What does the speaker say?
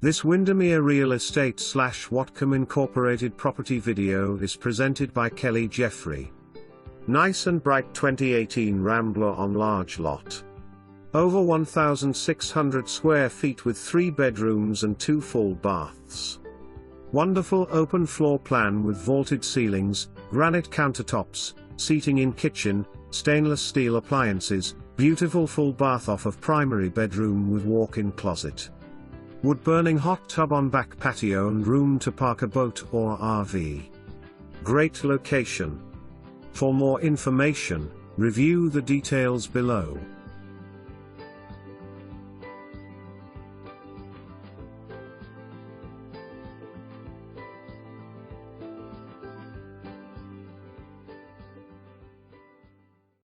This Windermere Real Estate / Whatcom Incorporated property video is presented by Kelly Jeffrey. Nice and bright 2018 Rambler on large lot. Over 1,600 square feet with 3 bedrooms and 2 full baths. Wonderful open floor plan with vaulted ceilings, granite countertops, seating in kitchen, stainless steel appliances, beautiful full bath off of primary bedroom with walk-in closet. Wood-burning hot tub on back patio and room to park a boat or RV. Great location. For more information, review the details below.